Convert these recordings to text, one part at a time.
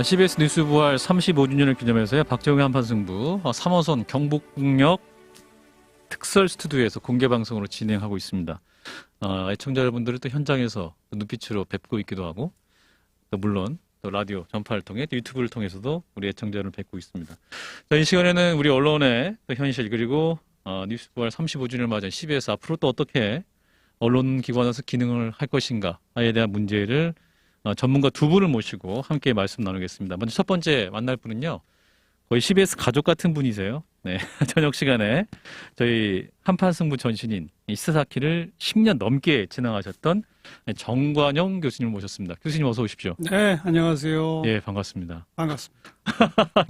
CBS 뉴스 부활 35주년을 기념해서요. 박정희 한판 승부 3호선 경북역 특설 스튜디오에서 공개 방송으로 진행하고 있습니다. 애청자 여러분들을 또 현장에서 눈빛으로 뵙고 있기도 하고, 또 물론 또 라디오 전파를 통해 또 유튜브를 통해서도 우리 애청자를 뵙고 있습니다. 자, 이 시간에는 우리 언론의 또 현실, 그리고 뉴스 부활 35주년을 맞은 CBS 앞으로 또 어떻게 언론 기관에서 기능을 할 것인가에 대한 문제를 전문가 두 분을 모시고 함께 말씀 나누겠습니다. 먼저 첫 번째 만날 분은요, 거의 CBS 가족 같은 분이세요. 네, 저녁 시간에 저희 한판 승부 전신인 시사사키를 10년 넘게 진행하셨던 정관용 교수님을 모셨습니다. 교수님 어서 오십시오. 네, 안녕하세요. 예, 반갑습니다. 반갑습니다.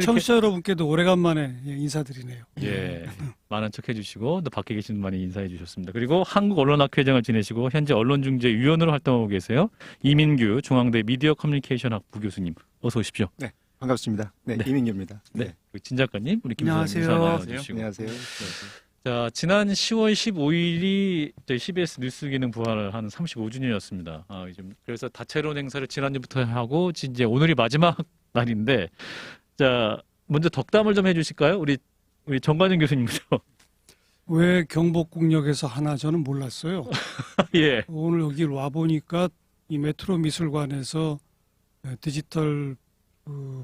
청취자 여러분께도 오래간만에 인사드리네요. 예, 많은 척 해주시고 또 밖에 계신 분 많이 인사해 주셨습니다. 그리고 한국언론학회장을 지내시고 현재 언론중재위원으로 활동하고 계세요. 이민규 중앙대 미디어 커뮤니케이션학 부교수님 어서 오십시오. 네, 반갑습니다. 네, 네. 이민규입니다. 네, 진 작가님, 우리 김 안녕하세요. 소장님 인사 나눠주시고. 안녕하세요. 자, 지난 10월 15일이 저희 CBS 뉴스 기능 부활을 한 35주년이었습니다. 그래서 다채로운 행사를 지난주부터 하고 이제 오늘이 마지막 날인데, 자, 먼저 덕담을 좀 해주실까요? 우리 정관영 교수님부터. 왜 경복궁역에서 하나 저는 몰랐어요. 예. 오늘 여기 와 보니까 이 메트로 미술관에서 디지털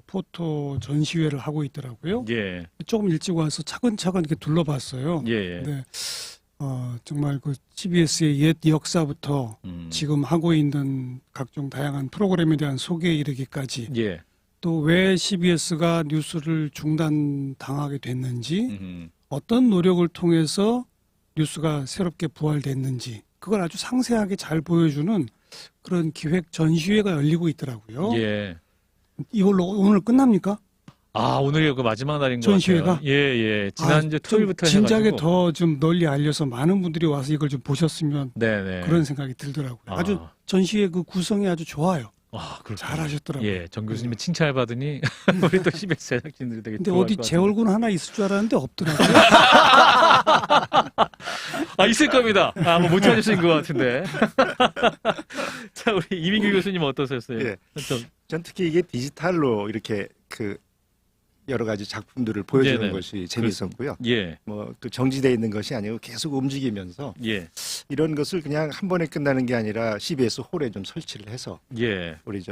포토 전시회를 하고 있더라고요. 예. 조금 일찍 와서 차근차근 이렇게 둘러봤어요. 예. 네, 정말 그 CBS의 옛 역사부터 지금 하고 있는 각종 다양한 프로그램에 대한 소개에 이르기까지, 예. 또 왜 CBS가 뉴스를 중단당하게 됐는지, 어떤 노력을 통해서 뉴스가 새롭게 부활됐는지, 그걸 아주 상세하게 잘 보여주는 그런 기획 전시회가 열리고 있더라고요. 예. 이걸로 오늘 끝납니까? 오늘이 그 마지막 날인 것 전시회가? 같아요. 예. 지난주 토요일부터 진작에 해가지고. 더 좀 널리 알려서 많은 분들이 와서 이걸 좀 보셨으면 네네. 그런 생각이 들더라고요. 아주 전시회 그 구성이 아주 좋아요. 그렇군요. 잘하셨더라고요. 예, 정 교수님의 칭찬을 받으니 우리 또 CBS 제작진들이 되게 근데 좋아할 어디 것 제 같은데. 얼굴 하나 있을 줄 알았는데 없더라고요. 있을 겁니다. 못 찾으신 것 같은데. 자, 우리 이민규 교수님 어떠셨어요? 예. 전 특히 이게 디지털로 이렇게 그 여러 가지 작품들을 보여주는 네네. 것이 재밌었고요. 예, 뭐 또 정지되어 있는 것이 아니고 계속 움직이면서 예, 이런 것을 그냥 한 번에 끝나는 게 아니라 CBS 홀에 좀 설치를 해서 예. 우리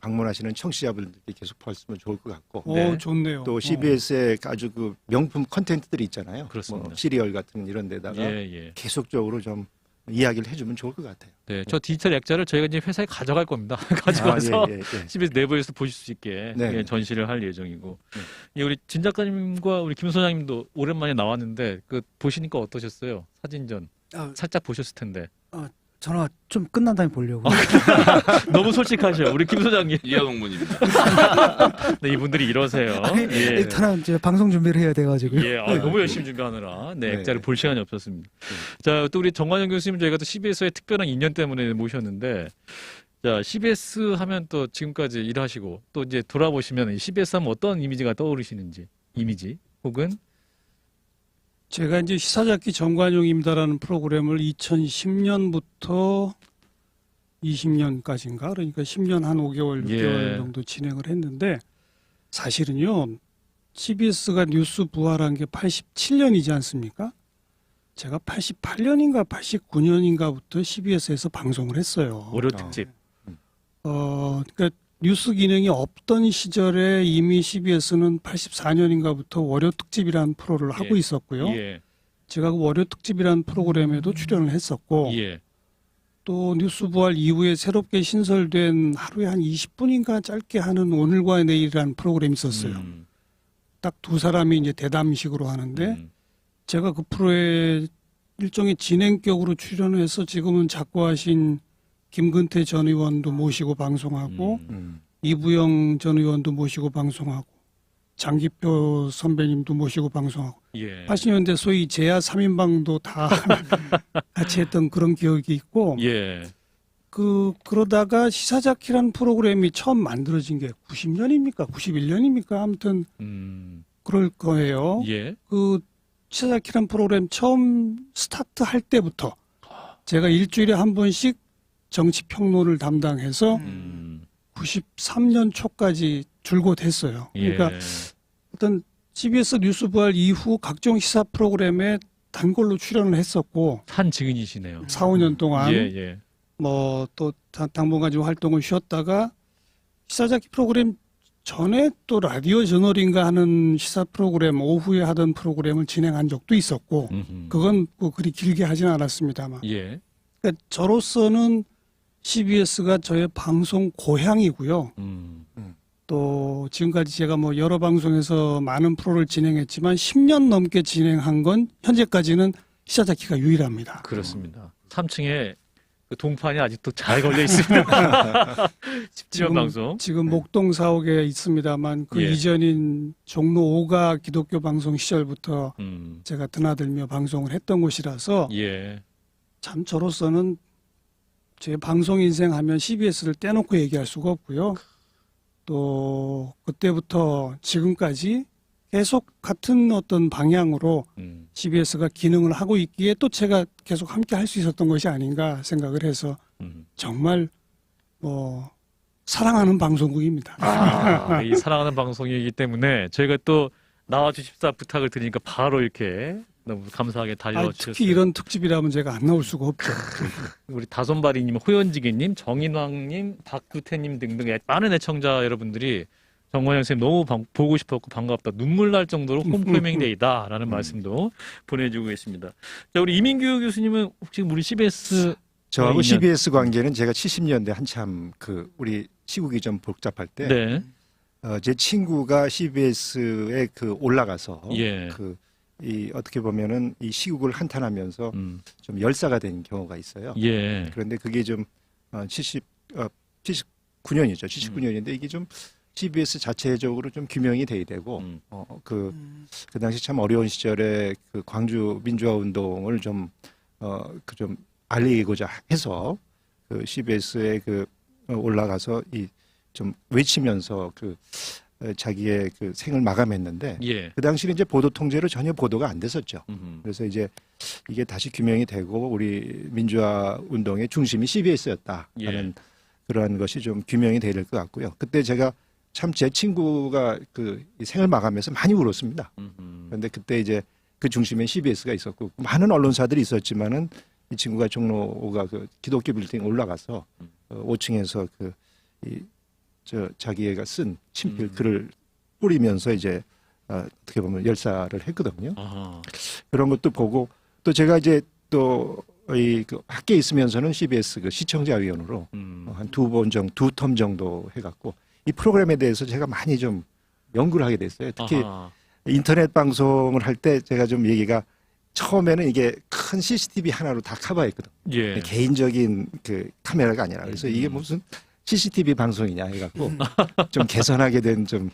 방문하시는 청취자분들께 계속 보았으면 좋을 것 같고, 오, 네. 좋네요. 또 CBS의 아주 그 명품 컨텐츠들이 있잖아요. 그렇습니다. 뭐 시리얼 같은 이런 데다가 예. 계속적으로 좀 이야기를 해주면 좋을 것 같아요. 네, 저 디지털 액자를 저희가 이제 회사에 가져갈 겁니다. 가져가서 예. CBS 내부에서 보실 수 있게 네. 예, 전시를 할 예정이고. 예, 우리 진 작가님과 우리 김 소장님도 오랜만에 나왔는데 그 보시니까 어떠셨어요? 사진전 살짝 보셨을 텐데. 전화 좀 끝난 다음에 보려고. 너무 솔직하셔. 우리 김 소장님. 이하동문입니다. 네, 이분들이 이러세요. 아니, 예. 일단은 이제 방송 준비를 해야 돼가지고요. 예, 너무 열심히 준비하느라 액자를 네. 볼 시간이 없었습니다. 자, 또 우리 정관영 교수님 저희가 또 CBS의 특별한 인연 때문에 모셨는데, 자, CBS 하면 또 지금까지 일하시고 또 이제 돌아보시면 CBS 하면 어떤 이미지가 떠오르시는지, 이미지 혹은 제가 이제 시사잡기 정관용입니다라는 프로그램을 2010년부터 20년까지인가, 그러니까 10년 한 5개월, 6개월 예. 정도 진행을 했는데, 사실은요, CBS가 뉴스 부활한 게 87년이지 않습니까? 제가 88년인가 89년인가부터 CBS에서 방송을 했어요. 월요 특집. 그러니까 뉴스 기능이 없던 시절에 이미 CBS는 84년인가부터 월요 특집이라는 프로를 하고 있었고요. 예. 제가 그 월요 특집이라는 프로그램에도 출연을 했었고, 예. 또 뉴스 부활 이후에 새롭게 신설된 하루에 한 20분인가 짧게 하는 오늘과 내일이라는 프로그램이 있었어요. 딱 두 사람이 이제 대담식으로 하는데, 제가 그 프로에 일종의 진행격으로 출연해서 지금은 작고하신 김근태 전 의원도 모시고 방송하고, 이부영 전 의원도 모시고 방송하고, 장기표 선배님도 모시고 방송하고, 예. 80년대 소위 제야 3인방도 다 같이 했던 그런 기억이 있고, 예. 그러다가 시사자키라는 프로그램이 처음 만들어진 게 90년입니까? 91년입니까? 아무튼 그럴 거예요. 예. 그 시사자키라는 프로그램 처음 스타트 할 때부터 제가 일주일에 한 번씩 정치 평론을 담당해서 90 93년 초까지 줄곧 했어요. 예. 그러니까 어떤 CBS 뉴스부활 이후 각종 시사 프로그램에 단골로 출연을 했었고 한 증인이시네요. 4, 5년 동안 예, 예. 뭐 또 당분간 좀 활동을 쉬었다가 시사자키 프로그램 전에 또 라디오 저널인가 하는 시사 프로그램 오후에 하던 프로그램을 진행한 적도 있었고 음흠. 그건 뭐 그리 길게 하진 않았습니다만 예. 그러니까 저로서는 CBS가 저의 방송 고향이고요. 또 지금까지 제가 뭐 여러 방송에서 많은 프로를 진행했지만 10년 넘게 진행한 건 현재까지는 시사자키가 유일합니다. 그렇습니다. 3층에 그 동판이 아직도 잘 걸려 있습니다. 17년 방송. 지금 목동 사옥에 있습니다만 그 예. 이전인 종로 5가 기독교 방송 시절부터 제가 드나들며 방송을 했던 곳이라서 예. 참 저로서는 제 방송 인생 하면 CBS를 떼놓고 얘기할 수가 없고요. 또 그때부터 지금까지 계속 같은 어떤 방향으로 CBS가 기능을 하고 있기에 또 제가 계속 함께 할 수 있었던 것이 아닌가 생각을 해서 정말 뭐 사랑하는 방송국입니다. 이 사랑하는 방송이기 때문에 저희가 또 나와주십사 부탁을 드리니까 바로 이렇게 너무 감사하게 달려주셨어요. 특히 이런 특집이라면 제가 안 나올 수가 없죠. 우리 다솜바리님, 호연지기님, 정인왕님, 박규태님 등등 많은 애청자 여러분들이 정관영 선생님 너무 보고 싶었고 반갑다. 눈물 날 정도로 홈커밍데이다라는 말씀도 보내주고 계십니다. 자, 우리 이민규 교수님은 혹시 우리 CBS 저하고 인연. CBS 관계는 제가 70년대 한참 그 우리 시국이 좀 복잡할 때 제 네. 친구가 CBS에 그 올라가서 예. 그 이 어떻게 보면은 이 시국을 한탄하면서 좀 열사가 된 경우가 있어요. 예. 그런데 그게 좀 79년이죠. 79년인데 이게 좀 CBS 자체적으로 좀 규명이 돼야 되고 그 당시 참 어려운 시절에 그 광주 민주화 운동을 좀 알리고자 해서 그 CBS에 그 올라가서 이 좀 외치면서 그 자기의 그 생을 마감했는데 예. 그 당시는 이제 보도 통제로 전혀 보도가 안 됐었죠. 그래서 이제 이게 다시 규명이 되고 우리 민주화 운동의 중심이 CBS였다라는 예. 그러한 것이 좀 규명이 돼야 될 것 같고요. 그때 제가 참 제 친구가 그 생을 마감해서 많이 울었습니다. 그런데 그때 이제 그 중심에 CBS가 있었고 많은 언론사들이 있었지만은 이 친구가 종로 5가 그 기독교 빌딩 올라가서 5층에서 자기가 쓴 친필 글을 뿌리면서 이제 어떻게 보면 열사를 했거든요. 아하. 그런 것도 보고 또 제가 이제 또 이 그 학교에 있으면서는 CBS 그 시청자위원으로 한 두 텀 정도 해갖고 이 프로그램에 대해서 제가 많이 좀 연구를 하게 됐어요. 특히 아하. 인터넷 방송을 할 때 제가 좀 얘기가 처음에는 이게 큰 CCTV 하나로 다 커버했거든. 예. 개인적인 그 카메라가 아니라 그래서 이게 무슨 CCTV 방송이냐 해갖고 좀 개선하게 된 좀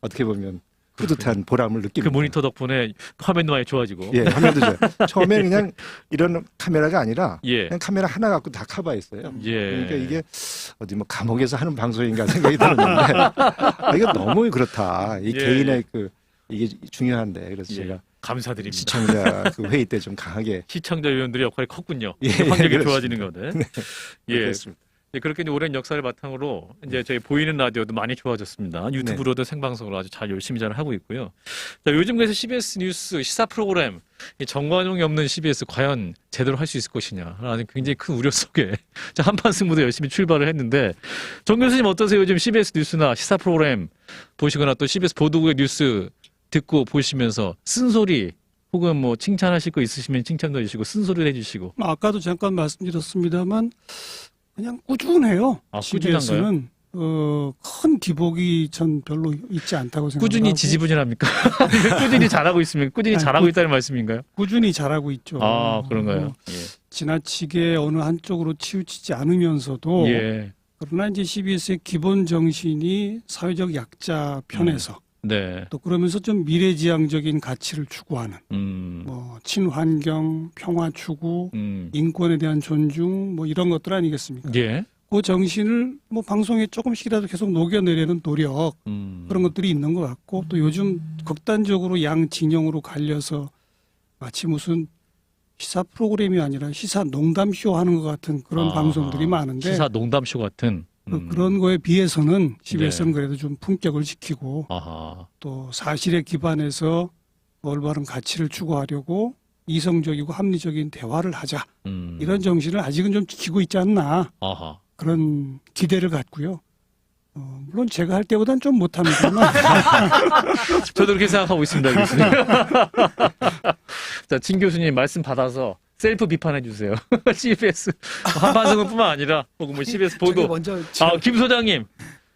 어떻게 보면 뿌듯한 보람을 그 느낍니다. 모니터 덕분에 화면도 많이 좋아지고. 예, 화면도 좋아요. 처음에 그냥 이런 카메라가 아니라 예. 그냥 카메라 하나 갖고 다 커버했어요. 예. 그러니까 이게 어디 뭐 감옥에서 하는 방송인가 생각이 들었는데 이거 너무 그렇다. 이 예. 개인의 이게 중요한데 그래서 예. 제가 감사드립니다. 시청자 그 회의 때 좀 강하게 시청자 위원들의 역할이 컸군요. 예, 환경이 그렇습니다. 좋아지는 거는. 예. 그렇습니다. 예, 그렇게 이제 오랜 역사를 바탕으로 이제 저희 보이는 라디오도 많이 좋아졌습니다. 유튜브로도 생방송으로 아주 잘 열심히 잘 하고 있고요. 자, 요즘 그래서 CBS 뉴스 시사 프로그램 이 정관용이 없는 CBS 과연 제대로 할 수 있을 것이냐라는 굉장히 큰 우려 속에 자, 한판 승부도 열심히 출발을 했는데 정 교수님 어떠세요? 요즘 CBS 뉴스나 시사 프로그램 보시거나 또 CBS 보도국의 뉴스 듣고 보시면서 쓴소리 혹은 뭐 칭찬하실 거 있으시면 칭찬도 해주시고 쓴소리를 해주시고. 아까도 잠깐 말씀드렸습니다만 그냥 꾸준해요. 아, CBS는 큰 기복이 전 별로 있지 않다고 생각합니다. 꾸준히 지지부진합니까? 꾸준히 잘하고 있으면 꾸준히 아니, 잘하고 있다는 말씀인가요? 꾸준히 잘하고 있죠. 아, 그런가요? 지나치게 어느 한쪽으로 치우치지 않으면서도 예. 그러나 이제 CBS의 기본 정신이 사회적 약자 편에서 네. 또 그러면서 좀 미래지향적인 가치를 추구하는 뭐 친환경, 평화 추구, 인권에 대한 존중 뭐 이런 것들 아니겠습니까? 예. 그 정신을 뭐 방송에 조금씩이라도 계속 녹여내려는 노력 그런 것들이 있는 것 같고 또 요즘 극단적으로 양 진영으로 갈려서 마치 무슨 시사 프로그램이 아니라 시사 농담쇼 하는 것 같은 그런 방송들이 많은데 시사 농담쇼 같은. 그런 거에 비해서는 CBS는 네. 그래도 좀 품격을 지키고 아하. 또 사실에 기반해서 올바른 가치를 추구하려고 이성적이고 합리적인 대화를 하자. 이런 정신을 아직은 좀 지키고 있지 않나. 아하. 그런 기대를 갖고요. 물론 제가 할 때보단 좀 못합니다만 저도 그렇게 생각하고 있습니다, 교수님. 자, 진 교수님 말씀 받아서 셀프 비판해 주세요. CBS 한반도뿐만 아니라 혹은 뭐 CBS 저기 보도. 먼저 아, 김 소장님.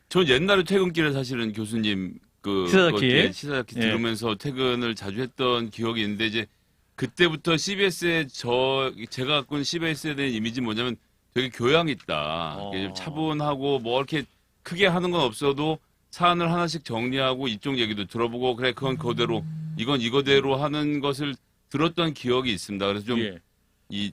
전 옛날에 퇴근길에 사실은 교수님 그 시사자키. 시사자키 예. 들으면서 퇴근을 자주 했던 기억이 있는데 이제 그때부터 CBS에 제가 갖고 있는 CBS에 대한 이미지 뭐냐면 되게 교양 있다. 이게 좀 차분하고 뭐 이렇게 크게 하는 건 없어도 사안을 하나씩 정리하고 이쪽 얘기도 들어보고 그래 그건 그대로 이건 이거대로 하는 것을 들었던 기억이 있습니다. 그래서 좀 예. 이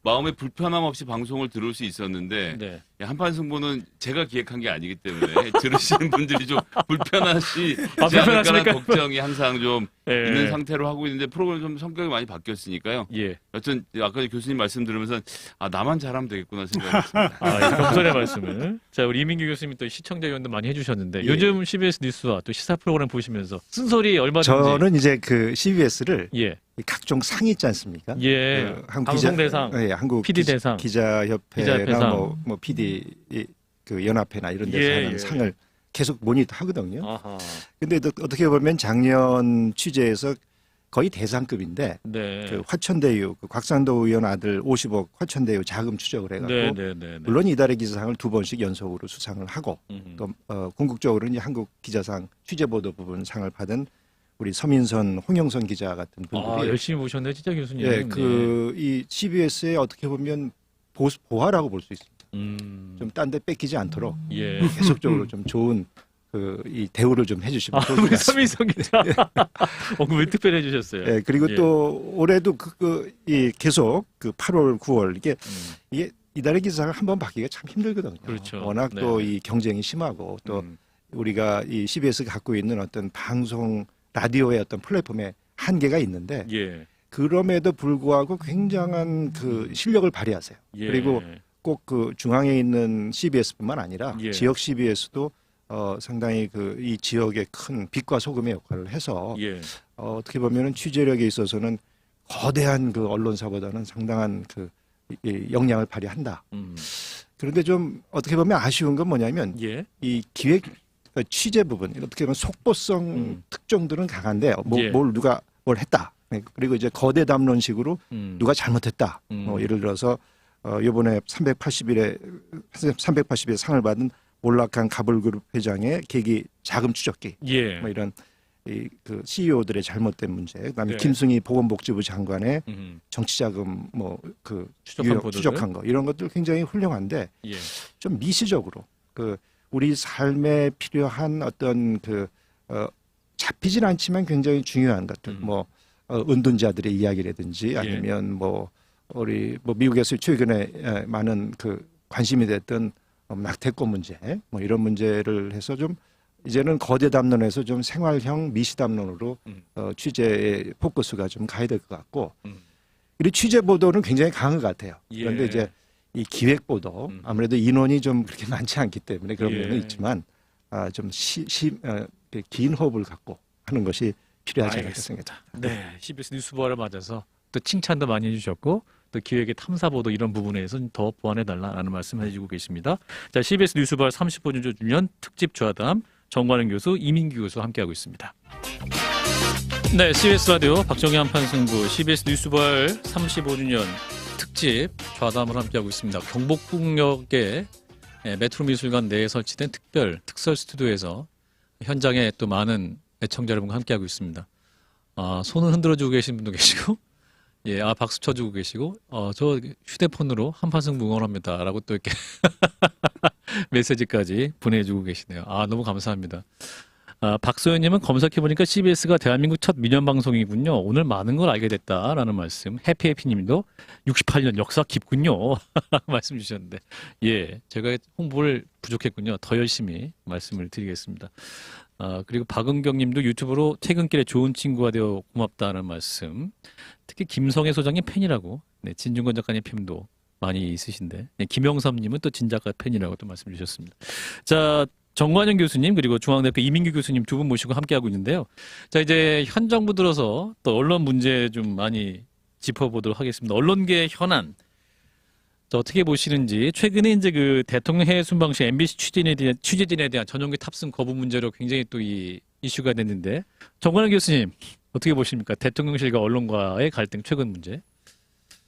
마음의 불편함 없이 방송을 들을 수 있었는데 네. 한판 승부는 제가 기획한 게 아니기 때문에 들으시는 분들이 좀 불편하시지 아, 않을까라는 불편하십니까? 걱정이 항상 좀 예. 있는 상태로 하고 있는데 프로그램 좀 성격이 많이 바뀌었으니까요. 예. 여튼 아까 교수님 말씀 들으면서 아 나만 잘하면 되겠구나 생각했습니다. 아, 이 겸손의 말씀을. 자, 우리 이민규 교수님이 또 시청자 연도 많이 해주셨는데 예. 요즘 CBS 뉴스와 또 시사 프로그램 보시면서 쓴소리 얼마든지. 저는 이제 그 CBS를 예. 각종 상이 있지 않습니까? 예. 그 한국 방송대상, 예, 한국 PD 대상, 기자협회나 기자협회상. 뭐 PD 그 연합회나 이런 데서 예, 하는 예. 상을 계속 모니터하거든요. 아하. 근데 어떻게 보면 작년 취재에서 거의 대상급인데 네. 그 화천대유 그 곽상도 의원 아들 50억 화천대유 자금 추적을 해갖고 네, 네, 네, 네. 물론 이달의 기자상을 2번씩 연속으로 수상을 하고 또 궁극적으로는 이제 한국 기자상 취재보도 부분 상을 받은 우리 서민선, 홍영선 기자 같은 아, 분들이 열심히 보셨네, 진짜 교수님. 예, 그 이 CBS에 어떻게 보면 보화라고 볼 수 있습니다. 좀 딴 데 뺏기지 않도록 예. 계속적으로 좀 좋은 그 이 대우를 좀 해주시면 좋을 것 우리 같습니다. 서민성 기자. 왜 특별히 해주셨어요? 예, 그리고 예. 또 올해도 이 계속 그 8월, 9월 이게 이달의 기사를 한번 받기가 참 힘들거든요. 그렇죠. 워낙 네. 또 이 경쟁이 심하고 또 우리가 이 CBS가 갖고 있는 어떤 방송 라디오의 어떤 플랫폼의 한계가 있는데 예. 그럼에도 불구하고 굉장한 그 실력을 발휘하세요. 예. 그리고 꼭 그 중앙에 있는 CBS뿐만 아니라 예. 지역 CBS도 상당히 그 이 지역의 큰 빛과 소금의 역할을 해서 예. 어떻게 보면은 취재력에 있어서는 거대한 그 언론사보다는 상당한 이 영향을 발휘한다. 그런데 좀 어떻게 보면 아쉬운 건 뭐냐면 예. 이 기획 취재 부분 어떻게 보면 속보성 특종들은 강한데 예. 뭘 누가 뭘 했다. 그리고 이제 거대 담론식으로 누가 잘못했다. 예를 들어서 이번에 380일에 상을 받은 몰락한 가불그룹 회장의 계기 자금 추적기 예. 뭐 이런 그 CEO들의 잘못된 문제, 그다음에 네. 김승희 보건복지부 장관의 음. 정치자금 뭐 그 추적한 보도들? 추적한 거 이런 것들 굉장히 훌륭한데 예. 좀 미시적으로 그 우리 삶에 필요한 어떤 잡히진 않지만 굉장히 중요한 것들 뭐 은둔자들의 이야기라든지 아니면 뭐 우리 뭐 미국에서 최근에 많은 그 관심이 됐던 낙태권 문제 뭐 이런 문제를 해서 좀 이제는 거대 담론에서 좀 생활형 미시 담론으로 취재의 포커스가 좀 가야 될 것 같고 그리고 취재 보도는 굉장히 강한 것 같아요. 그런데 예. 이제 이 기획 보도 아무래도 인원이 좀 그렇게 많지 않기 때문에 그런 예. 면은 있지만 좀 긴 호흡을 갖고 하는 것이 필요하지 않을까 알겠습니다. 생각합니다. 네. CBS 뉴스부활을 맞아서 또 칭찬도 많이 해주셨고 또 기획의 탐사 보도 이런 부분에서 더 보완해달라는 말씀을 해주고 계십니다. 자, CBS 뉴스부활 35주년 주년 특집 좌담 정관영 교수, 이민규 교수와 함께하고 있습니다. 네, CBS 라디오 박정희 한판승부 CBS 뉴스부활 35주년 특집 좌담을 함께하고 있습니다. 경복궁역에 메트로미술관 내에 설치된 특설 스튜디오에서 현장에 또 많은 애청자 여러분과 함께하고 있습니다. 손을 흔들어주고 계신 분도 계시고, 예, 박수 쳐주고 계시고, 저 휴대폰으로 한판승부 응원합니다라고 또 이렇게 메시지까지 보내주고 계시네요. 너무 감사합니다. 박소연님은 검색해보니까 CBS가 대한민국 첫 민연방송이군요. 오늘 많은 걸 알게 됐다라는 말씀. 해피해피님도 68년 역사 깊군요. 말씀 주셨는데, 예, 제가 홍보를 부족했군요. 더 열심히 말씀을 드리겠습니다. 그리고 박은경님도 유튜브로 퇴근길에 좋은 친구가 되어 고맙다는 말씀. 특히 김성애 소장님 팬이라고, 네, 진중권 작가님 팬도 많이 있으신데 네, 김영삼님은 또 진작가 팬이라고 또 말씀 주셨습니다. 자, 정관영 교수님 그리고 중앙대학교 이민규 교수님 두 분 모시고 함께하고 있는데요. 자, 이제 현 정부 들어서 또 언론 문제 좀 많이 짚어보도록 하겠습니다. 언론계 현안. 자, 어떻게 보시는지 최근에 이제 그 대통령 해외 순방 시 MBC 취재진에 대한 전용기 탑승 거부 문제로 굉장히 또 이 이슈가 됐는데 정관영 교수님 어떻게 보십니까? 대통령실과 언론과의 갈등 최근 문제.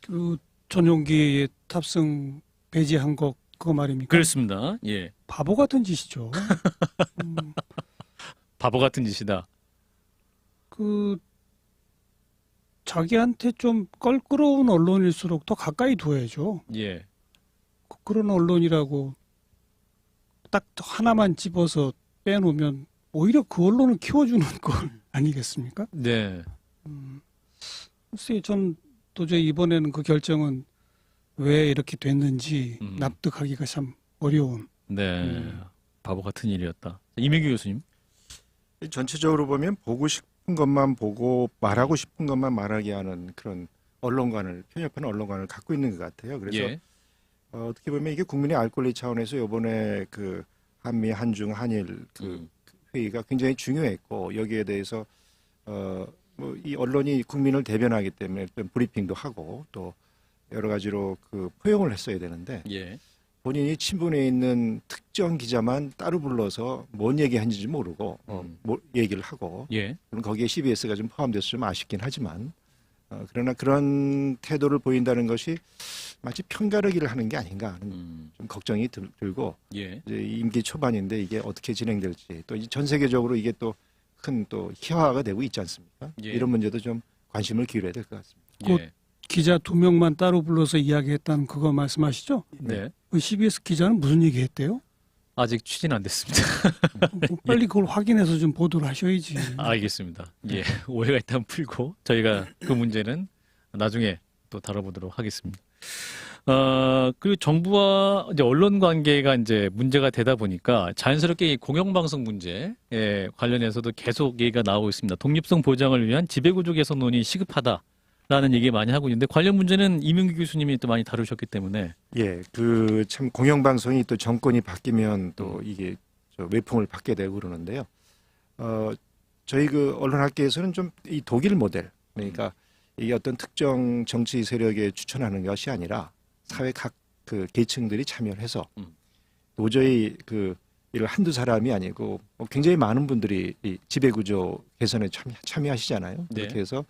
그 전용기에 탑승 배제한 거 그거 말입니까? 그렇습니다. 예. 바보 같은 짓이죠. 바보 같은 짓이다. 그 자기한테 좀 껄끄러운 언론일수록 더 가까이 둬야죠. 예. 그런 언론이라고 딱 하나만 집어서 빼놓으면 오히려 그 언론을 키워주는 건 아니겠습니까? 네. 글쎄, 전 도저히 이번에는 그 결정은 왜 이렇게 됐는지 납득하기가 참 어려운. 네. 바보 같은 일이었다. 이민규 교수님. 전체적으로 보면 보고 싶은 것만 보고 말하고 싶은 것만 말하게 하는 그런 언론관을 편협한 언론관을 갖고 있는 것 같아요. 그래서 예. 어떻게 보면 이게 국민의 알 권리 차원에서 이번에 그 한미 한중 한일 그 회의가 굉장히 중요했고 여기에 대해서 뭐 이 언론이 국민을 대변하기 때문에 어떤 브리핑도 하고 또 여러 가지로 그 포용을 했어야 되는데 예. 본인이 친분에 있는 특정 기자만 따로 불러서 뭔 얘기하는지 모르고 뭐 얘기를 하고 예. 물론 거기에 CBS가 좀 포함돼서 좀 아쉽긴 하지만 그러나 그런 태도를 보인다는 것이 마치 편가르기를 하는 게 아닌가 하는 좀 걱정이 들고 예. 이제 임기 초반인데 이게 어떻게 진행될지 또 전 세계적으로 이게 또 큰 또 희화화가 되고 있지 않습니까? 예. 이런 문제도 좀 관심을 기울여야 될 것 같습니다. 예. 기자 2명만 따로 불러서 이야기했다는 그거 말씀하시죠? 네. 그 CBS 기자는 무슨 얘기했대요? 아직 추진 안 됐습니다. 빨리 그걸 확인해서 좀 보도를 하셔야지. 알겠습니다. 예. 오해가 일단 풀고 저희가 그 문제는 나중에 또 다뤄보도록 하겠습니다. 그리고 정부와 이제 언론 관계가 이제 문제가 되다 보니까 자연스럽게 이 공영방송 문제에 관련해서도 계속 얘기가 나오고 있습니다. 독립성 보장을 위한 지배구조 개선론이 시급하다라는 얘기 많이 하고 있는데 관련 문제는 이민규 교수님이 또 많이 다루셨기 때문에 예, 그 참 공영방송이 또 정권이 바뀌면 또 이게 저 외풍을 받게 되고 그러는데요. 저희 그 언론학계에서는 좀 이 독일 모델, 그러니까 이게 어떤 특정 정치 세력에 추천하는 것이 아니라 사회 각 그 계층들이 참여를 해서 도저히 그 이를 한두 사람이 아니고 굉장히 많은 분들이 이 지배구조 개선에 참여하시잖아요. 네. 그렇게 해서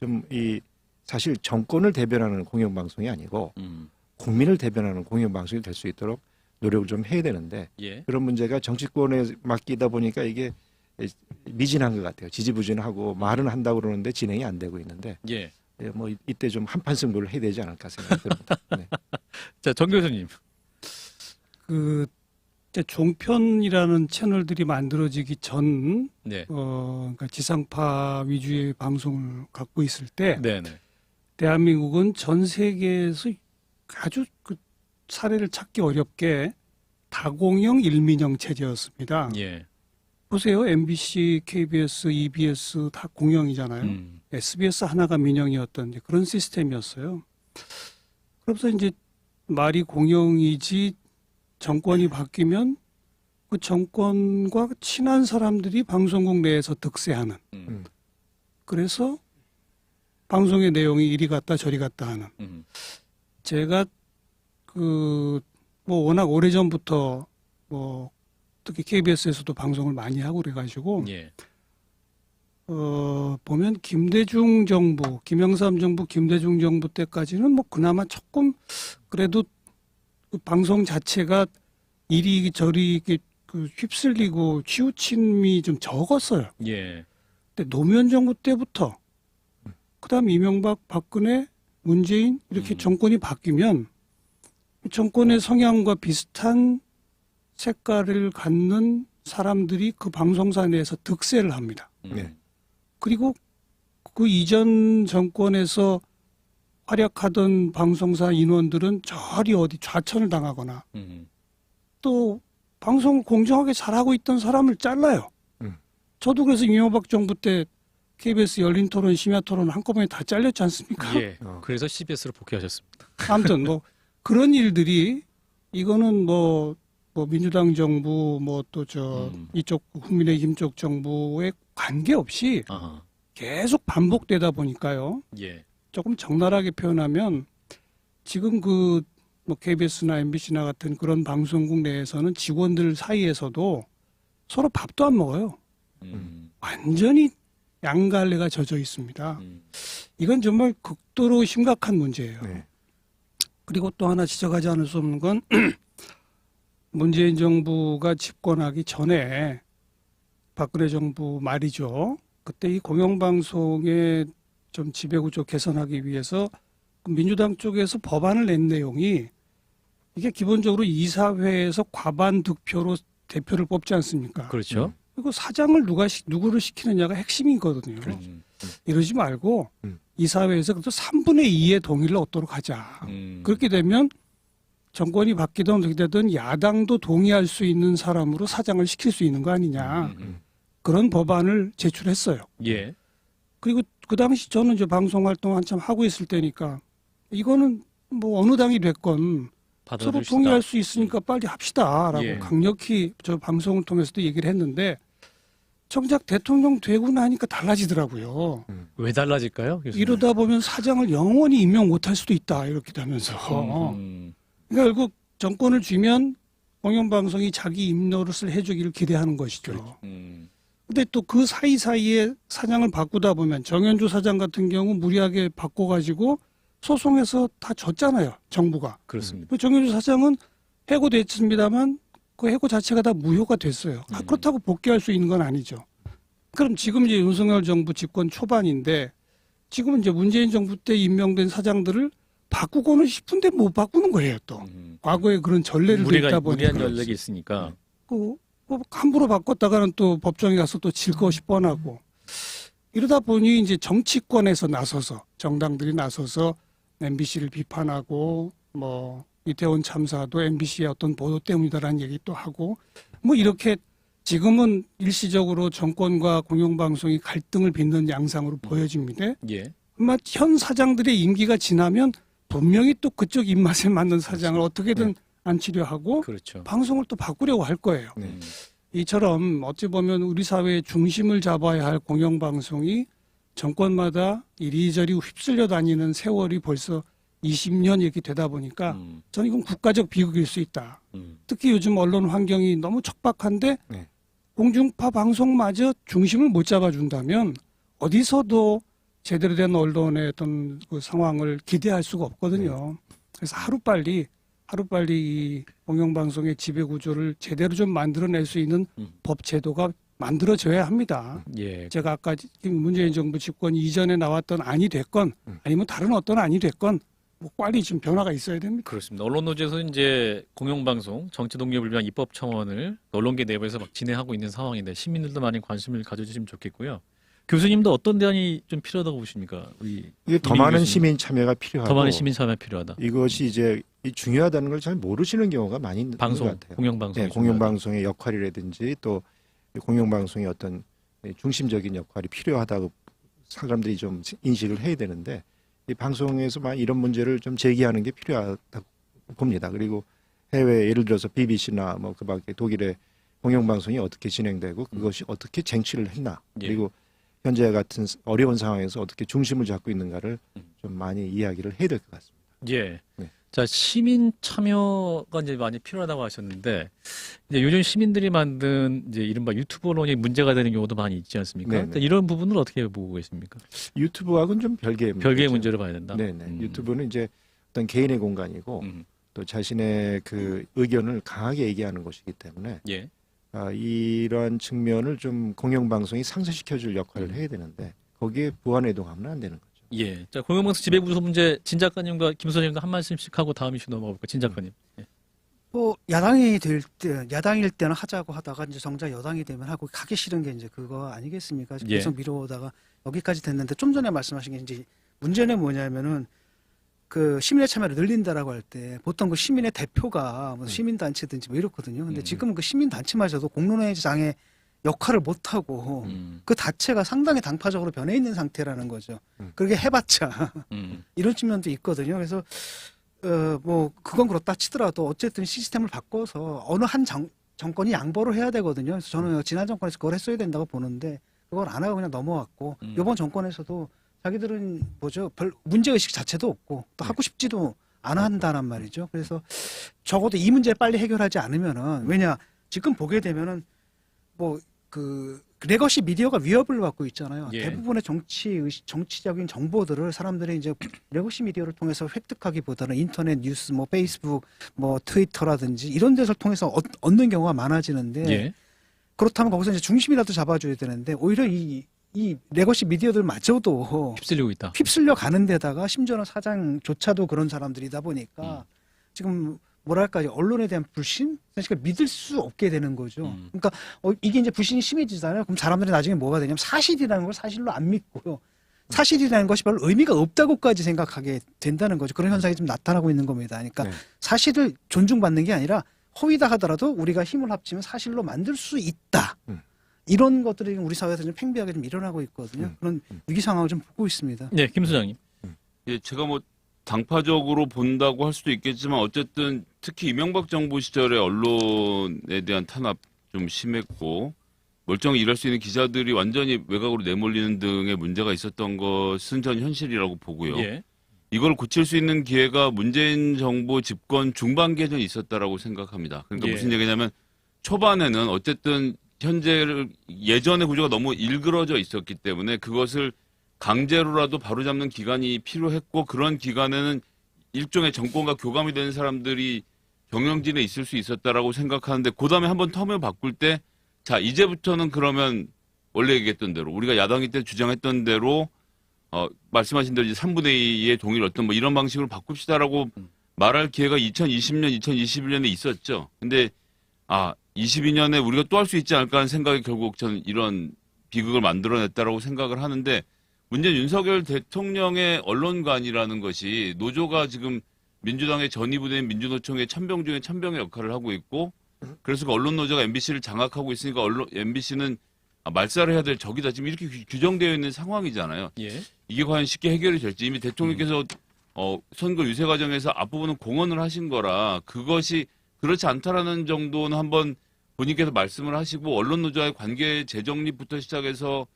좀 이 사실 정권을 대변하는 공영방송이 아니고 국민을 대변하는 공영방송이 될 수 있도록 노력을 좀 해야 되는데 예. 그런 문제가 정치권에 맡기다 보니까 이게 미진한 것 같아요. 지지부진하고 말은 한다고 그러는데 진행이 안 되고 있는데 예. 뭐 이때 좀 한판 승부를 해야 되지 않을까 생각이 듭니다. 네. 자, 정 교수님. 그 이제 종편이라는 채널들이 만들어지기 전 네. 그러니까 지상파 위주의 방송을 갖고 있을 때 네, 네. 대한민국은 전 세계에서 아주 그 사례를 찾기 어렵게 다공영 일민영 체제였습니다. 예. 보세요. MBC, KBS, EBS 다 공영이잖아요. SBS 하나가 민영이었던 이제 그런 시스템이었어요. 그래서 이제 말이 공영이지 정권이 바뀌면 그 정권과 친한 사람들이 방송국 내에서 득세하는. 그래서 방송의 내용이 이리 갔다 저리 갔다 하는. 제가 그 뭐 워낙 오래전부터 뭐 특히 KBS에서도 방송을 많이 하고 그래가지고 예. 보면 김대중 정부, 김영삼 정부, 김대중 정부 때까지는 뭐 그나마 조금 그래도 그 방송 자체가 이리저리 이렇게 그 휩쓸리고 치우침이 좀 적었어요. 예. 근데 노무현 정부 때부터 그다음 이명박, 박근혜, 문재인 이렇게 정권이 바뀌면 정권의 성향과 비슷한 색깔을 갖는 사람들이 그 방송사 내에서 득세를 합니다. 네. 그리고 그 이전 정권에서 활약하던 방송사 인원들은 저리 어디 좌천을 당하거나 또 방송을 공정하게 잘하고 있던 사람을 잘라요. 저도 그래서 이명박 정부 때 KBS 열린 토론, 심야 토론 한꺼번에 다 잘렸지 않습니까? 예. 그래서 CBS로 복귀하셨습니다. 아무튼 뭐 그런 일들이 이거는 뭐 민주당 정부 뭐 또 이쪽 국민의힘 쪽 정부에 관계없이 아하. 계속 반복되다 보니까요. 예. 조금 적나라하게 표현하면 지금 뭐 KBS나 MBC나 같은 그런 방송국 내에서는 직원들 사이에서도 서로 밥도 안 먹어요. 완전히 양갈래가 젖어 있습니다. 이건 정말 극도로 심각한 문제예요. 네. 그리고 또 하나 지적하지 않을 수 없는 건 문재인 정부가 집권하기 전에 박근혜 정부 말이죠. 그때 이 공영방송의 좀 지배구조 개선하기 위해서 민주당 쪽에서 법안을 낸 내용이 이게 기본적으로 이사회에서 과반 득표로 대표를 뽑지 않습니까? 그렇죠. 그리고 사장을 누구를 시키느냐가 핵심이거든요. 이러지 말고 이사회에서 그래도 3분의 2의 동의를 얻도록 하자. 그렇게 되면 정권이 바뀌든 어떻게 되든 야당도 동의할 수 있는 사람으로 사장을 시킬 수 있는 거 아니냐. 그런 법안을 제출했어요. 예. 그리고 그 당시 저는 이제 방송 활동 한참 하고 있을 때니까 이거는 뭐 어느 당이 됐건 서로 받아들이시다. 동의할 수 있으니까 빨리 합시다라고 예. 강력히 저 방송을 통해서도 얘기를 했는데 정작 대통령 되고 나니까 달라지더라고요. 왜 달라질까요? 교수님? 이러다 보면 사장을 영원히 임명 못할 수도 있다 이렇게 되면서 그러니까 결국 정권을 쥐면 공영방송이 자기 입노릇을 해주기를 기대하는 것이죠. 근데 또 그 사이사이에 사장을 바꾸다 보면 정현주 사장 같은 경우 무리하게 바꿔가지고 소송해서 다 졌잖아요. 정부가. 그렇습니다. 그 정현주 사장은 해고됐습니다만 그 해고 자체가 다 무효가 됐어요. 그렇다고 복귀할 수 있는 건 아니죠. 그럼 지금 이제 윤석열 정부 집권 초반인데 지금은 이제 문재인 정부 때 임명된 사장들을 바꾸고는 싶은데 못 바꾸는 거예요. 또 과거에 그런 전례를 있다 보니까 무리한 전력이 있으니까. 뭐 함부로 바꿨다가는 또 법정에 가서 또 질 것이 뻔하고 이러다 보니 이제 정치권에서 나서서 정당들이 나서서 MBC를 비판하고 뭐 이태원 참사도 MBC의 어떤 보도 때문이다라는 얘기 또 하고 뭐 이렇게 지금은 일시적으로 정권과 공영방송이 갈등을 빚는 양상으로 보여집니다. 예. 아마 현 사장들의 임기가 지나면 분명히 또 그쪽 입맛에 맞는 사장을 어떻게든 안치려 하고 그렇죠. 방송을 또 바꾸려고 할 거예요. 이처럼 어찌 보면 우리 사회의 중심을 잡아야 할 공영방송이 정권마다 이리저리 휩쓸려 다니는 세월이 벌써 20년 이렇게 되다 보니까 저는 이건 국가적 비극일 수 있다. 특히 요즘 언론 환경이 너무 척박한데 공중파 방송마저 중심을 못 잡아준다면 어디서도 제대로 된 언론의 어떤 그 상황을 기대할 수가 없거든요. 그래서 하루빨리 이 공영방송의 지배구조를 제대로 좀 만들어낼 수 있는 법 제도가 만들어져야 합니다. 예. 제가 아까 문재인 정부 집권 이전에 나왔던 안이 됐건 아니면 다른 어떤 안이 됐건 뭐 빨리 지금 변화가 있어야 됩니다. 그렇습니다. 언론노조에서 이제 공영방송 정치 독립을 위한 입법 청원을 언론계 내부에서 막 진행하고 있는 상황인데 시민들도 많이 관심을 가져주시면 좋겠고요. 교수님도 어떤 대안이 좀 필요하다고 보십니까? 이게 더 많은 시민 참여가 필요하고 더 많은 시민 참여가 필요하다. 이것이 이제 중요하다는 걸 잘 모르시는 경우가 많이 있는 방송, 것 같아요. 공영방송. 네, 공영방송의 역할이라든지 또 공영방송의 어떤 중심적인 역할이 필요하다고 사람들이 좀 인식을 해야 되는데 이 방송에서만 이런 문제를 좀 제기하는 게 필요하다고 봅니다. 그리고 해외 예를 들어서 BBC나 뭐 그밖에 독일의 공영방송이 어떻게 진행되고 그것이 어떻게 쟁취를 했나 그리고 현재 같은 어려운 상황에서 어떻게 중심을 잡고 있는가를 좀 많이 이야기를 해야 될 것 같습니다. 예. 네. 자, 시민 참여가 이제 많이 필요하다고 하셨는데, 이제 요즘 시민들이 만든 이제 이른바 유튜브 언론이 문제가 되는 경우도 많이 있지 않습니까? 네네. 이런 부분을 어떻게 보고 계십니까? 유튜브하고는 좀 별개의 별개의 문제죠. 문제로 봐야 된다. 네네. 유튜브는 이제 어떤 개인의 공간이고 또 자신의 그 의견을 강하게 얘기하는 곳이기 때문에 예. 이러한 측면을 좀 공영방송이 상쇄시켜줄 역할을 해야 되는데 거기에 부안해동하면 안 되는 거죠. 예. 자, 공영방송 지배구조 문제 진 작가님과 김 소장님도 한 말씀씩 하고 다음 이슈 넘어가 볼까요? 진 작가님. 예. 뭐 야당일 때는 하자고 하다가 이제 정작 여당이 되면 하고 가기 싫은 게 이제 그거 아니겠습니까? 계속 미뤄오다가 여기까지 됐는데 좀 전에 말씀하신 게 이제 문제는 뭐냐면은 그 시민의 참여를 늘린다라고 할 때 보통 그 시민의 대표가 뭐 시민단체든지 뭐 이렇거든요. 근데 지금은 그 시민단체마저도 공론회장의 역할을 못하고 그 자체가 상당히 당파적으로 변해 있는 상태라는 거죠. 그렇게 해봤자 이런 측면도 있거든요. 그래서 뭐 그건 그렇다 치더라도 어쨌든 시스템을 바꿔서 어느 한 정권이 양보를 해야 되거든요. 그래서 저는 지난 정권에서 그걸 했어야 된다고 보는데 그걸 안 하고 그냥 넘어왔고 이번 정권에서도 자기들은 뭐죠 별 문제 의식 자체도 없고 또 하고 싶지도 안 한다란 말이죠. 그래서 적어도 이 문제를 빨리 해결하지 않으면은 왜냐 지금 보게 되면은 뭐 그 레거시 미디어가 위협을 받고 있잖아요. 예. 대부분의 정치적인 정보들을 사람들이 이제 레거시 미디어를 통해서 획득하기보다는 인터넷 뉴스, 뭐 페이스북, 뭐 트위터라든지 이런 데서 통해서 얻는 경우가 많아지는데 예. 그렇다면 거기서 이제 중심이라도 잡아줘야 되는데 오히려 이 레거시 미디어들마저도 휩쓸리고 있다. 휩쓸려 가는 데다가 심지어는 사장조차도 그런 사람들이다 보니까 지금 뭐랄까 언론에 대한 불신, 그러니까 믿을 수 없게 되는 거죠. 그러니까 이게 이제 불신이 심해지잖아요. 그럼 사람들이 나중에 뭐가 되냐면 사실이라는 걸 사실로 안 믿고요. 사실이라는 것이 별로 의미가 없다고까지 생각하게 된다는 거죠. 그런 현상이 좀 나타나고 있는 겁니다. 그러니까 네. 사실을 존중받는 게 아니라 허위다 하더라도 우리가 힘을 합치면 사실로 만들 수 있다. 이런 것들이 우리 사회에서 좀 팽배하게 좀 일어나고 있거든요. 그런 위기 상황을 좀 보고 있습니다. 네, 김 소장님. 예, 제가 뭐 당파적으로 본다고 할 수도 있겠지만 어쨌든 특히 이명박 정부 시절에 언론에 대한 탄압 좀 심했고 멀쩡히 일할 수 있는 기자들이 완전히 외곽으로 내몰리는 등의 문제가 있었던 것은 전 현실이라고 보고요. 예. 이걸 고칠 수 있는 기회가 문재인 정부 집권 중반기에 좀 있었다라고 생각합니다. 그러니까 예. 무슨 얘기냐면 초반에는 어쨌든 현재를 예전의 구조가 너무 일그러져 있었기 때문에 그것을 강제로라도 바로잡는 기간이 필요했고 그런 기간에는 일종의 정권과 교감이 되는 사람들이 경영진에 있을 수 있었다라고 생각하는데 그다음에 한번 텀을 바꿀 때 자 이제부터는 그러면 원래 얘기했던 대로 우리가 야당일 때 주장했던 대로 말씀하신 대로 이제 3분의 2의 동의를 어떤 뭐 이런 방식으로 바꿉시다라고 말할 기회가 2020년, 2021년에 있었죠. 근데 22년에 우리가 또 할 수 있지 않을까 하는 생각이 결국 저는 이런 비극을 만들어냈다라고 생각을 하는데 문제는 윤석열 대통령의 언론관이라는 것이 노조가 지금 민주당의 전위부대인 민주노총의 천병 중에 천병의 역할을 하고 있고 그래서 그 언론노조가 MBC를 장악하고 있으니까 MBC는 말살을 해야 될 적이다. 지금 이렇게 규정되어 있는 상황이잖아요. 예. 이게 과연 쉽게 해결이 될지 이미 대통령께서 선거 유세 과정에서 앞부분은 공언을 하신 거라 그것이 그렇지 않다라는 정도는 한번 본인께서 말씀을 하시고 언론노조와의 관계 재정립부터 시작해서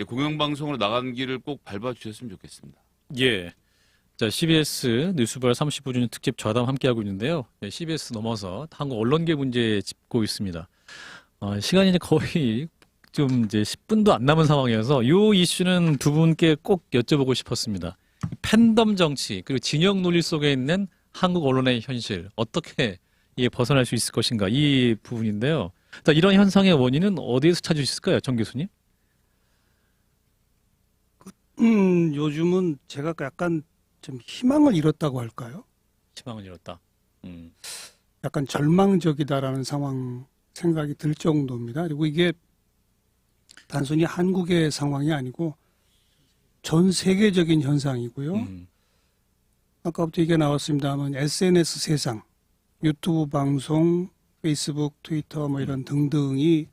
공영방송으로 나가는 길을 꼭 밟아주셨으면 좋겠습니다. 예. 자, CBS 뉴스발 35주년 특집 좌담 함께하고 있는데요. CBS 넘어서 한국 언론계 문제에 짚고 있습니다. 시간이 이제 거의 좀 이제 10분도 안 남은 상황이어서 이 이슈는 두 분께 꼭 여쭤보고 싶었습니다. 팬덤 정치 그리고 진영 논리 속에 있는 한국 언론의 현실 어떻게 벗어날 수 있을 것인가 이 부분인데요. 자, 이런 현상의 원인은 어디에서 찾을 수 있을까요, 정 교수님? 요즘은 제가 약간 좀 희망을 잃었다고 할까요? 희망을 잃었다. 약간 절망적이다라는 생각이 들 정도입니다. 그리고 이게 단순히 한국의 상황이 아니고 전 세계적인 현상이고요. 아까부터 이게 나왔습니다만 SNS 세상, 유튜브 방송, 페이스북, 트위터 뭐 이런 등등이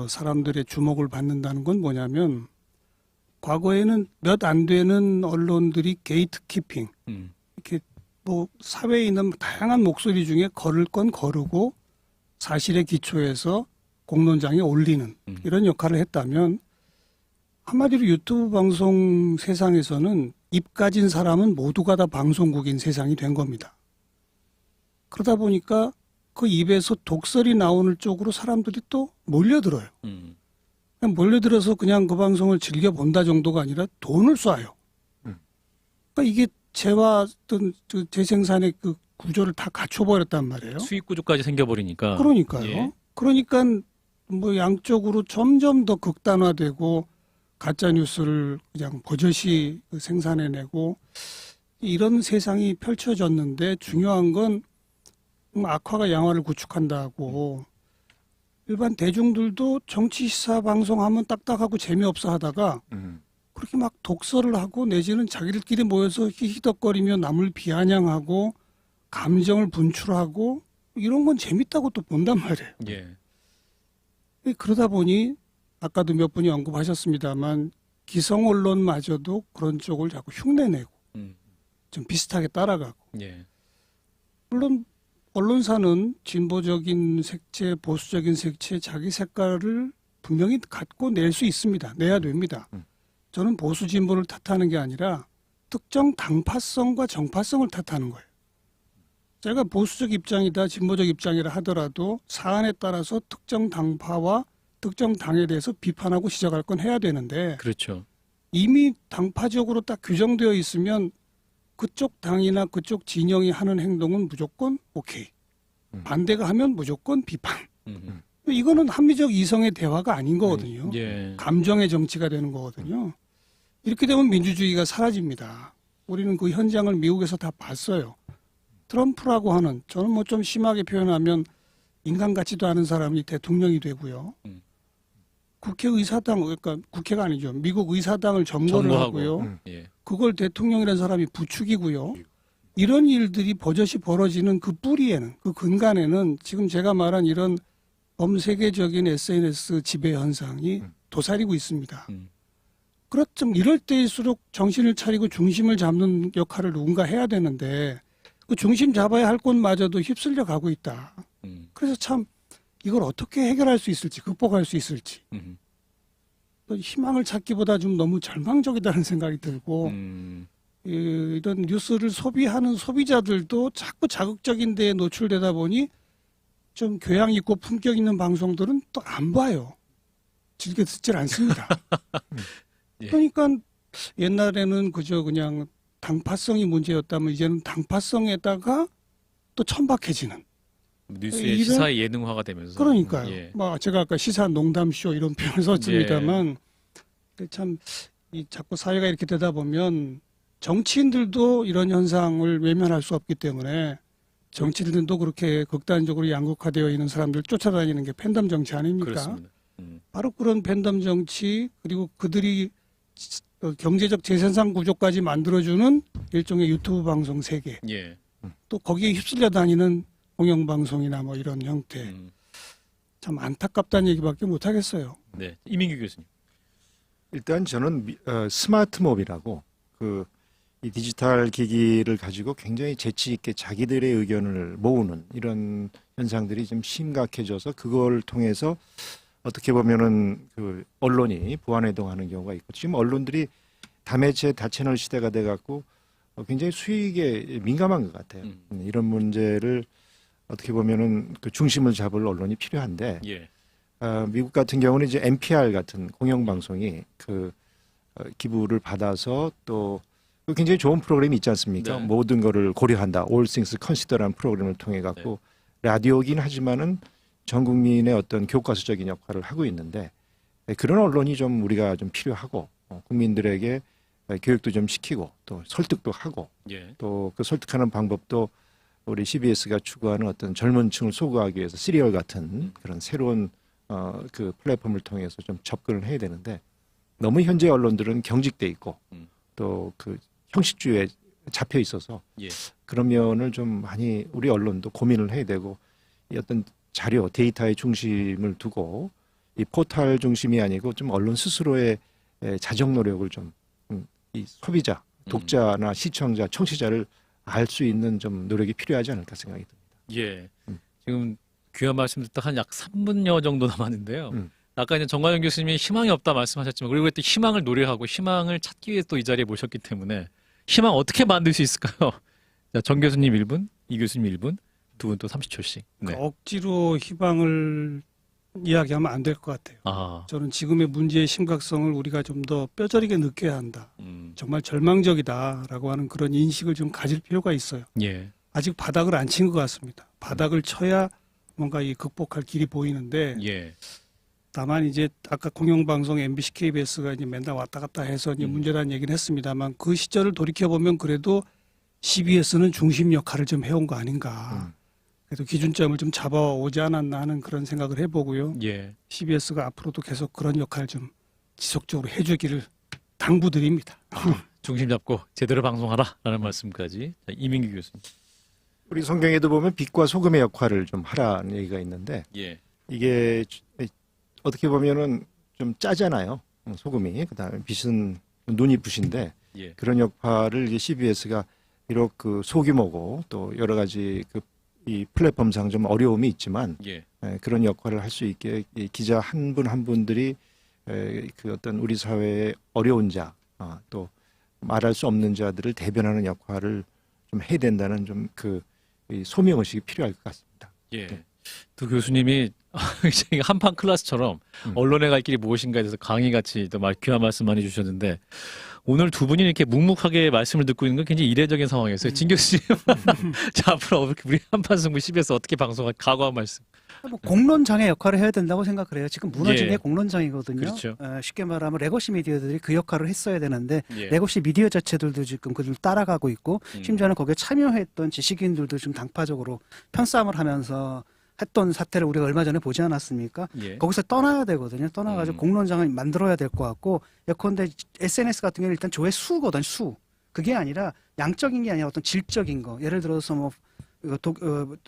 사람들의 주목을 받는다는 건 뭐냐면 과거에는 몇 안 되는 언론들이 게이트키핑 이렇게 뭐 사회에 있는 다양한 목소리 중에 거를 건 거르고 사실에 기초해서 공론장에 올리는 이런 역할을 했다면 한마디로 유튜브 방송 세상에서는 입 가진 사람은 모두가 다 방송국인 세상이 된 겁니다. 그러다 보니까 그 입에서 독설이 나오는 쪽으로 사람들이 또 몰려들어요. 그냥 몰려들어서 그냥 그 방송을 즐겨본다 정도가 아니라 돈을 쏴요. 그러니까 이게 재화 어떤 재생산의 그 구조를 다 갖춰버렸단 말이에요. 수익 구조까지 생겨버리니까. 그러니까요. 예. 그러니까 뭐 양쪽으로 점점 더 극단화되고 가짜 뉴스를 그냥 버젓이 생산해내고 이런 세상이 펼쳐졌는데 중요한 건 악화가 양화를 구축한다고 일반 대중들도 정치 시사 방송하면 딱딱하고 재미없어 하다가 그렇게 막 독설을 하고 내지는 자기들끼리 모여서 히히덕거리며 남을 비아냥하고 감정을 분출하고 이런 건 재밌다고 또 본단 말이에요. 예. 그러다 보니 아까도 몇 분이 언급하셨습니다만 기성 언론마저도 그런 쪽을 자꾸 흉내내고 좀 비슷하게 따라가고 예. 물론 언론사는 진보적인 색채, 보수적인 색채, 자기 색깔을 분명히 갖고 낼 수 있습니다. 내야 됩니다. 저는 보수 진보를 탓하는 게 아니라 특정 당파성과 정파성을 탓하는 거예요. 제가 보수적 입장이다, 진보적 입장이라 하더라도 사안에 따라서 특정 당파와 특정 당에 대해서 비판하고 시작할 건 해야 되는데 그렇죠. 이미 당파적으로 딱 규정되어 있으면 그쪽 당이나 그쪽 진영이 하는 행동은 무조건 오케이. 반대가 하면 무조건 비판. 이거는 합리적 이성의 대화가 아닌 거거든요. 예. 감정의 정치가 되는 거거든요. 이렇게 되면 민주주의가 사라집니다. 우리는 그 현장을 미국에서 다 봤어요. 트럼프라고 하는 저는 뭐 좀 심하게 표현하면 인간 같지도 않은 사람이 대통령이 되고요. 국회의사당 그러니까 국회가 아니죠. 미국 의사당을 점거를 점거하고. 하고요. 예. 그걸 대통령이라는 사람이 부추기고요. 이런 일들이 버젓이 벌어지는 그 뿌리에는 그 근간에는 지금 제가 말한 이런 범세계적인 SNS 지배 현상이 도사리고 있습니다. 그렇좀 이럴 때일수록 정신을 차리고 중심을 잡는 역할을 누군가 해야 되는데 그 중심 잡아야 할 곳마저도 휩쓸려 가고 있다. 그래서 참 이걸 어떻게 해결할 수 있을지 극복할 수 있을지 또 희망을 찾기보다 좀 너무 절망적이다는 생각이 들고 이런 뉴스를 소비하는 소비자들도 자꾸 자극적인 데에 노출되다 보니 좀 교양 있고 품격 있는 방송들은 또 안 봐요. 즐겨 듣질 않습니다. 예. 그러니까 옛날에는 그저 그냥 당파성이 문제였다면 이제는 당파성에다가 또 천박해지는. 뉴스의 이런- 시사 예능화가 되면서. 그러니까요. 예. 뭐 제가 아까 시사 농담쇼 이런 표현을 썼습니다만 참 이 자꾸 사회가 이렇게 되다 보면 정치인들도 이런 현상을 외면할 수 없기 때문에 정치인들도 그렇게 극단적으로 양극화되어 있는 사람들 쫓아다니는 게 팬덤 정치 아닙니까? 그렇습니다. 바로 그런 팬덤 정치 그리고 그들이 경제적 재생산 구조까지 만들어주는 일종의 유튜브 방송 세계 예. 또 거기에 휩쓸려 다니는 공영방송이나 뭐 이런 형태 참 안타깝다는 얘기밖에 못하겠어요. 네. 이민규 교수님. 일단 저는 스마트몹이라고 이 디지털 기기를 가지고 굉장히 재치 있게 자기들의 의견을 모으는 이런 현상들이 좀 심각해져서 그걸 통해서 어떻게 보면은 그 언론이 부안해동하는 경우가 있고 지금 언론들이 다매체 다채널 시대가 돼갖고 굉장히 수익에 민감한 것 같아요. 이런 문제를 어떻게 보면은 그 중심을 잡을 언론이 필요한데 예. 미국 같은 경우는 이제 NPR 같은 공영방송이 기부를 받아서 또 굉장히 좋은 프로그램이 있지 않습니까? 네. 모든 거를 고려한다. All Things Consider라는 프로그램을 통해 갖고 라디오긴 하지만은 전 국민의 어떤 교과서적인 역할을 하고 있는데 그런 언론이 좀 우리가 좀 필요하고 국민들에게 교육도 좀 시키고 또 설득도 하고 예. 또 그 설득하는 방법도 우리 CBS가 추구하는 어떤 젊은 층을 소구하기 위해서 시리얼 같은 그런 새로운 그 플랫폼을 통해서 좀 접근을 해야 되는데 너무 현재 언론들은 경직돼 있고 또 그 형식주의에 잡혀 있어서 예. 그런 면을 좀 많이 우리 언론도 고민을 해야 되고 이 어떤 자료 데이터의 중심을 두고 이 포털 중심이 아니고 좀 언론 스스로의 자정 노력을 좀 이 소비자, 독자나 시청자, 청취자를 알 수 있는 좀 노력이 필요하지 않을까 생각이 듭니다. 예. 지금 귀한 말씀 듣다 한 약 3분여 정도 남았는데요. 음. 아까 이제 정관영 교수님이 희망이 없다 말씀하셨지만 그리고 또 희망을 노래하고 희망을 찾기 위해 또 이 자리에 모셨기 때문에 희망 어떻게 만들 수 있을까요? 자, 정 교수님 1분, 이 교수님 1분, 두 분 또 30초씩. 네. 억지로 희망을 이야기하면 안 될 것 같아요. 아, 저는 지금의 문제의 심각성을 우리가 좀 더 뼈저리게 느껴야 한다. 정말 절망적이다라고 하는 그런 인식을 좀 가질 필요가 있어요. 예. 아직 바닥을 안 친 것 같습니다. 바닥을 쳐야 뭔가 이 극복할 길이 보이는데 예. 다만 이제 아까 공영방송 MBC, KBS가 이제 맨날 왔다 갔다 해서 이제 문제라는 얘기는 했습니다만 그 시절을 돌이켜 보면 그래도 CBS는 중심 역할을 좀 해온 거 아닌가. 그래도 기준점을 좀 잡아오지 않았나 하는 그런 생각을 해보고요. 예. CBS가 앞으로도 계속 그런 역할을 좀 지속적으로 해주기를 당부드립니다. 중심 잡고 제대로 방송하라라는 말씀까지. 자, 이민규 교수님. 우리 성경에도 보면 빛과 소금의 역할을 좀 하라는 얘기가 있는데 예. 이게 어떻게 보면은 좀 짜잖아요. 소금이. 그다음에 빛은 눈이 부신데 예. 그런 역할을 이제 CBS가 비록 그 소규모고 또 여러 가지 그 이 플랫폼상 좀 어려움이 있지만 예. 그런 역할을 할 수 있게 이 기자 한 분 한 분들이 그 어떤 우리 사회의 어려운 자, 또 말할 수 없는 자들을 대변하는 역할을 좀 해야 된다는 좀 그 소명 의식이 필요할 것 같습니다. 예. 두 교수님이 한판 클래스처럼 언론에 갈 길이 무엇인가에 대해서 강의같이 또 귀한 말씀 많이 주셨는데 오늘 두 분이 이렇게 묵묵하게 말씀을 듣고 있는 건 굉장히 이례적인 상황이었어요. 진 교수님, 자 앞으로 우리 한판 승부 10에서 어떻게 방송할 각오한 말씀. 뭐 공론장의 역할을 해야 된다고 생각을 해요. 지금 무너진 예. 게 공론장이거든요. 그렇죠. 쉽게 말하면 레거시 미디어들이 그 역할을 했어야 되는데 예. 레거시 미디어 자체들도 지금 그들 따라가고 있고 심지어는 거기에 참여했던 지식인들도 지금 당파적으로 편싸움을 하면서 했던 사태를 우리가 얼마 전에 보지 않았습니까? 예. 거기서 떠나야 되거든요. 떠나가지고 공론장을 만들어야 될 것 같고 예컨대 SNS 같은 경우는 일단 조회 수거든 수. 그게 아니라 양적인 게 아니라 어떤 질적인 거. 예를 들어서 뭐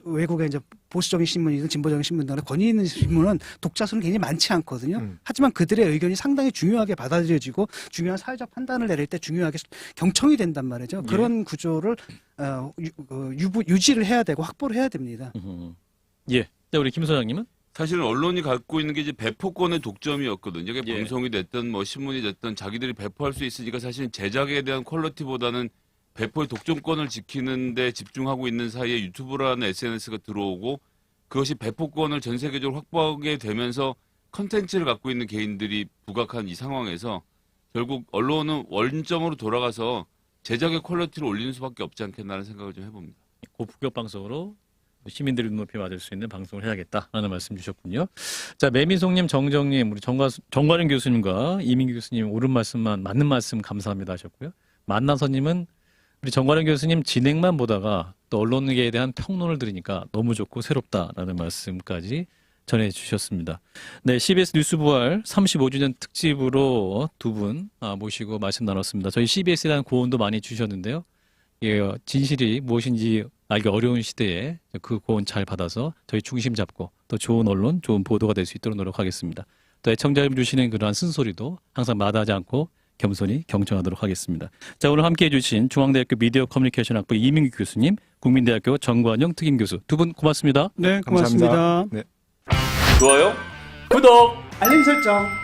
외국의 이제 보수적인 신문이든 진보적인 신문이든 권위 있는 신문은 독자 수는 굉장히 많지 않거든요. 하지만 그들의 의견이 상당히 중요하게 받아들여지고 중요한 사회적 판단을 내릴 때 중요하게 경청이 된단 말이죠. 그런 구조를 유지를 해야 되고 확보를 해야 됩니다. 예. 자, 우리 김 소장님은? 사실은 언론이 갖고 있는 게 이제 배포권의 독점이었거든요. 이게 예. 방송이 됐든 뭐 신문이 됐든 자기들이 배포할 수 있으니까 사실 제작에 대한 퀄리티보다는 배포의 독점권을 지키는 데 집중하고 있는 사이에 유튜브라는 SNS가 들어오고 그것이 배포권을 전 세계적으로 확보하게 되면서 컨텐츠를 갖고 있는 개인들이 부각한 이 상황에서 결국 언론은 원점으로 돌아가서 제작의 퀄리티를 올리는 수밖에 없지 않겠나라는 생각을 좀 해봅니다. 고품격 방송으로 시민들이 눈높이 맞을 수 있는 방송을 해야겠다라는 말씀 주셨군요. 자, 매미송님, 정정님, 우리 정관영 교수님과 이민규 교수님 옳은 말씀만 맞는 말씀 감사합니다 하셨고요. 만나서님은 우리 정관영 교수님 진행만 보다가 또 언론계에 대한 평론을 들으니까 너무 좋고 새롭다라는 말씀까지 전해주셨습니다. 네, CBS 뉴스부활 35주년 특집으로 두 분 모시고 말씀 나눴습니다. 저희 CBS에 대한 고언도 많이 주셨는데요. 예, 진실이 무엇인지 알기 어려운 시대에 그 고언 잘 받아서 저희 중심 잡고 또 좋은 언론, 좋은 보도가 될 수 있도록 노력하겠습니다. 또 애청자 여러분 주시는 그러한 쓴소리도 항상 마다하지 않고 겸손히 경청하도록 하겠습니다. 자, 오늘 함께해 주신 중앙대학교 미디어 커뮤니케이션 학부 이민규 교수님, 국민대학교 정관영 특임 교수 두 분 고맙습니다. 네, 고맙습니다. 네. 좋아요, 구독! 알림 설정.